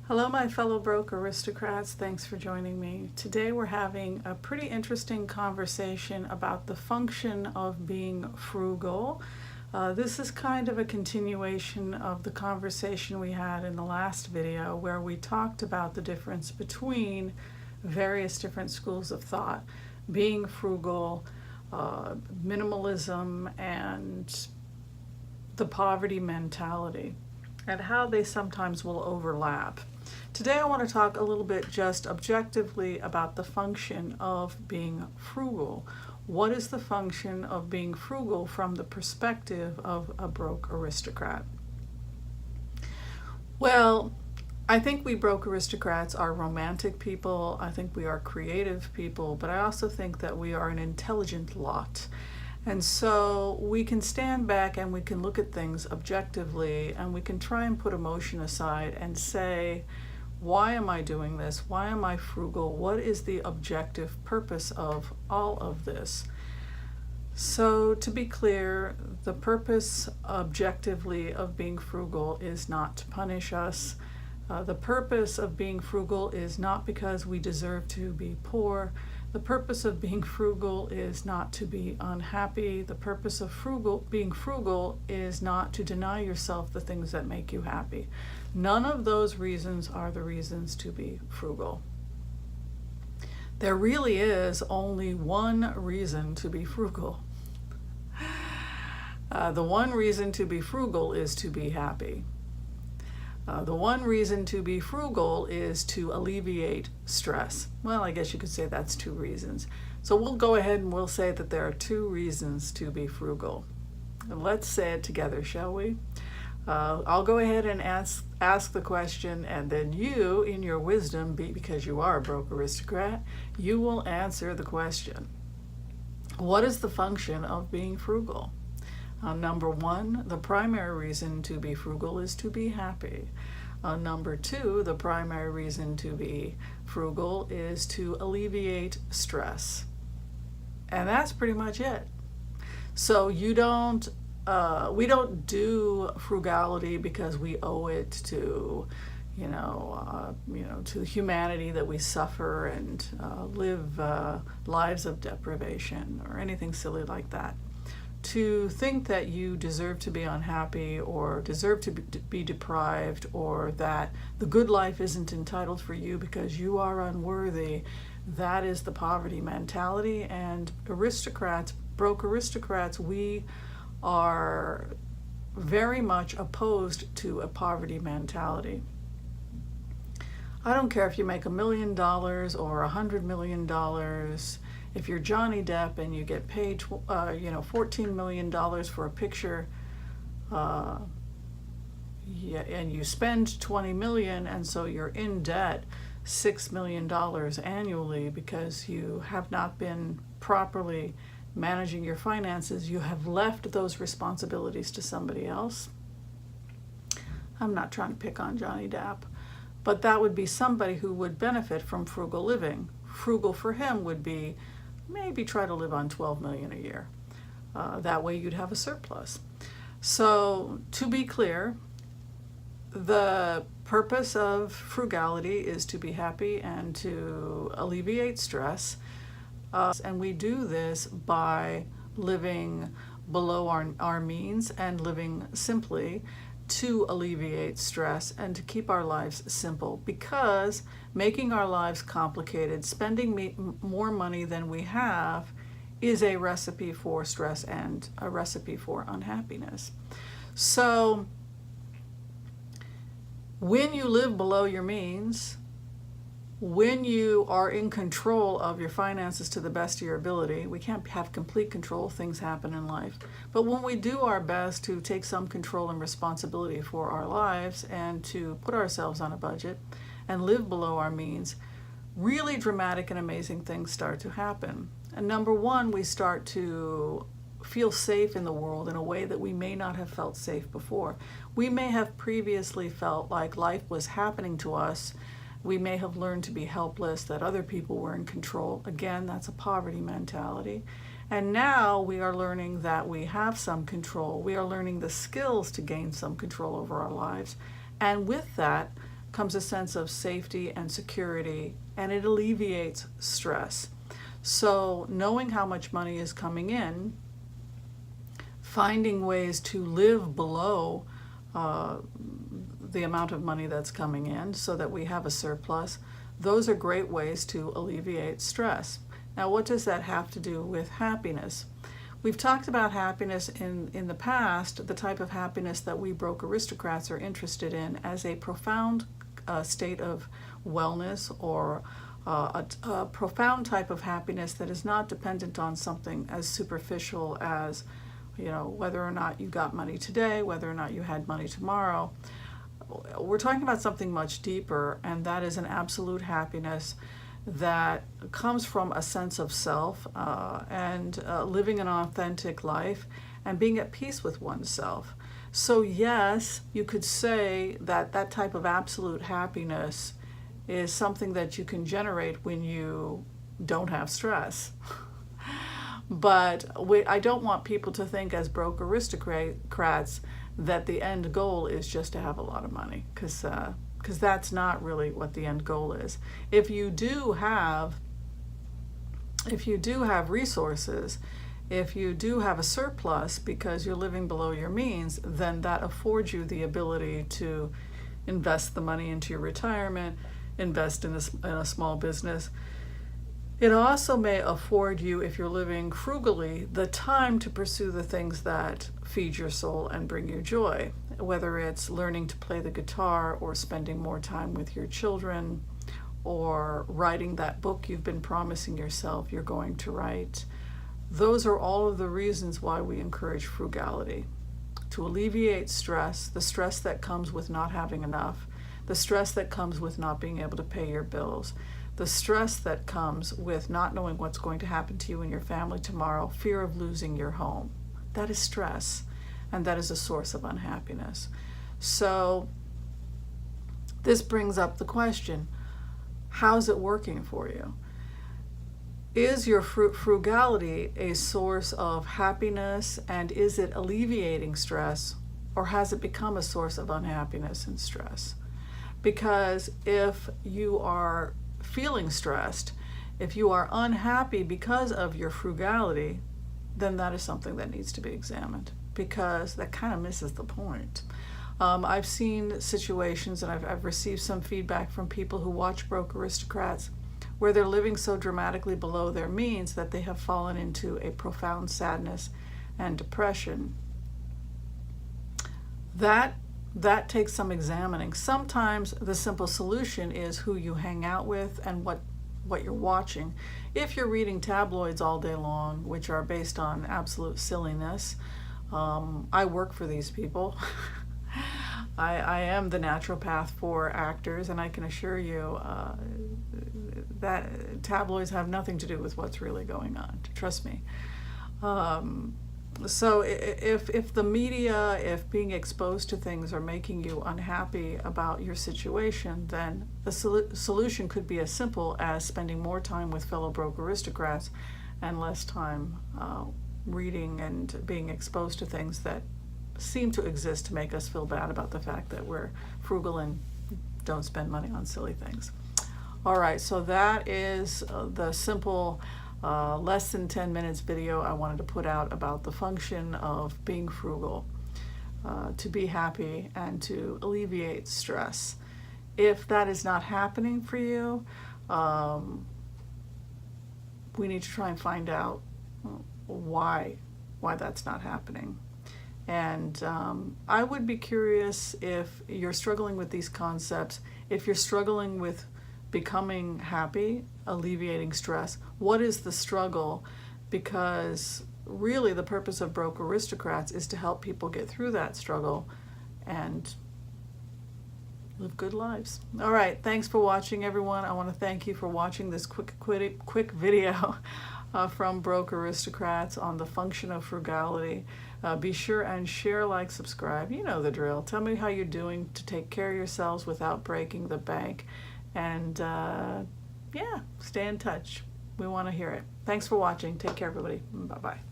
Hello, my fellow broke aristocrats. Thanks for joining me. Today we're having a pretty interesting conversation about the function of being frugal. This is kind of a continuation of the conversation we had in the last video where we talked about the difference between various different schools of thought, being frugal, minimalism, and the poverty mentality, and how they sometimes will overlap. Today I want to talk a little bit just objectively about the function of being frugal. What is the function of being frugal from the perspective of a broke aristocrat? Well, I think we broke aristocrats are romantic people. I think we are creative people, but I also think that we are an intelligent lot. And so we can stand back and we can look at things objectively and we can try and put emotion aside and say, why am I doing this? Why am I frugal? What is the objective purpose of all of this? So to be clear, the purpose objectively of being frugal is not to punish us. The purpose of being frugal is not because we deserve to be poor. The purpose of being frugal is not to be unhappy. The purpose of being frugal is not to deny yourself the things that make you happy. None of those reasons are the reasons to be frugal. There really is only one reason to be frugal. The one reason to be frugal is to be happy. The one reason to be frugal is to alleviate stress. Well, I guess you could say that's two reasons. So we'll go ahead and we'll say that there are two reasons to be frugal. And let's say it together, shall we? I'll go ahead and ask the question, and then you, in your wisdom, because you are a broke aristocrat, you will answer the question. What is the function of being frugal? Number one, the primary reason to be frugal is to be happy. Number two, the primary reason to be frugal is to alleviate stress. And that's pretty much it. So we don't do frugality because we owe it to, to humanity that we suffer and live lives of deprivation or anything silly like that. To think that you deserve to be unhappy or deserve to be deprived, or that the good life isn't entitled for you because you are unworthy, that is the poverty mentality. And aristocrats, broke aristocrats, we are very much opposed to a poverty mentality. I don't care if you make $1 million or $100 million. If you're Johnny Depp and you get paid, $14 million for a picture, and you spend $20 million, and so you're in debt $6 million annually because you have not been properly managing your finances, you have left those responsibilities to somebody else. I'm not trying to pick on Johnny Depp, but that would be somebody who would benefit from frugal living. Frugal for him would be maybe try to live on $12 million a year. That way you'd have a surplus. So to be clear, the purpose of frugality is to be happy and to alleviate stress. And we do this by living below our means and living simply to alleviate stress and to keep our lives simple, because making our lives complicated, spending more money than we have, is a recipe for stress and a recipe for unhappiness. So when you live below your means, when you are in control of your finances to the best of your ability, we can't have complete control, things happen in life, but when we do our best to take some control and responsibility for our lives and to put ourselves on a budget and live below our means, really dramatic and amazing things start to happen. And number one, we start to feel safe in the world in a way that we may not have felt safe before. We may have previously felt like life was happening to us. We may have learned to be helpless, that other people were in control. Again, that's a poverty mentality. And now we are learning that we have some control. We are learning the skills to gain some control over our lives. And with that, comes a sense of safety and security, and it alleviates stress. So knowing how much money is coming in, finding ways to live below the amount of money that's coming in so that we have a surplus, those are great ways to alleviate stress. Now, what does that have to do with happiness? We've talked about happiness in the past, the type of happiness that we broke aristocrats are interested in as a profound state of wellness, or a profound type of happiness that is not dependent on something as superficial as, whether or not you got money today, whether or not you had money tomorrow. We're talking about something much deeper, and that is an absolute happiness that comes from a sense of self and living an authentic life and being at peace with oneself. So yes, you could say that that type of absolute happiness is something that you can generate when you don't have stress. But I don't want people to think as broke aristocrats that the end goal is just to have a lot of money, because that's not really what the end goal is. If you do have resources, if you do have a surplus because you're living below your means, then that affords you the ability to invest the money into your retirement, invest in a small business. It also may afford you, if you're living frugally, the time to pursue the things that feed your soul and bring you joy, whether it's learning to play the guitar, or spending more time with your children, or writing that book you've been promising yourself you're going to write. Those are all of the reasons why we encourage frugality. To alleviate stress, the stress that comes with not having enough, the stress that comes with not being able to pay your bills, the stress that comes with not knowing what's going to happen to you and your family tomorrow, fear of losing your home. That is stress, and that is a source of unhappiness. So this brings up the question, how's it working for you? Is your frugality a source of happiness, and is it alleviating stress, or has it become a source of unhappiness and stress? Because if you are feeling stressed, if you are unhappy because of your frugality, then that is something that needs to be examined, because that kind of misses the point. I've seen situations, and I've received some feedback from people who watch Broke Aristocrats, where they're living so dramatically below their means that they have fallen into a profound sadness and depression. That takes some examining. Sometimes the simple solution is who you hang out with and what you're watching. If you're reading tabloids all day long, which are based on absolute silliness, I work for these people. I am the naturopath for actors, and I can assure you that tabloids have nothing to do with what's really going on. Trust me. So if the media, if being exposed to things are making you unhappy about your situation, then the solution could be as simple as spending more time with fellow broke aristocrats and less time reading and being exposed to things that seem to exist to make us feel bad about the fact that we're frugal and don't spend money on silly things. All right, so that is the simple less than 10 minutes video I wanted to put out about the function of being frugal, to be happy and to alleviate stress. If that is not happening for you, we need to try and find out why that's not happening. And I would be curious, if you're struggling with these concepts, if you're struggling with becoming happy, alleviating stress, what is the struggle? Because really the purpose of Broke Aristocrats is to help people get through that struggle and live good lives. All right, thanks for watching, everyone. I want to thank you for watching this quick video from Broke Aristocrats on the function of frugality. Be sure and share, like, subscribe. You know the drill. Tell me how you're doing to take care of yourselves without breaking the bank. And yeah, stay in touch. We want to hear it. Thanks for watching. Take care, everybody. Bye-bye.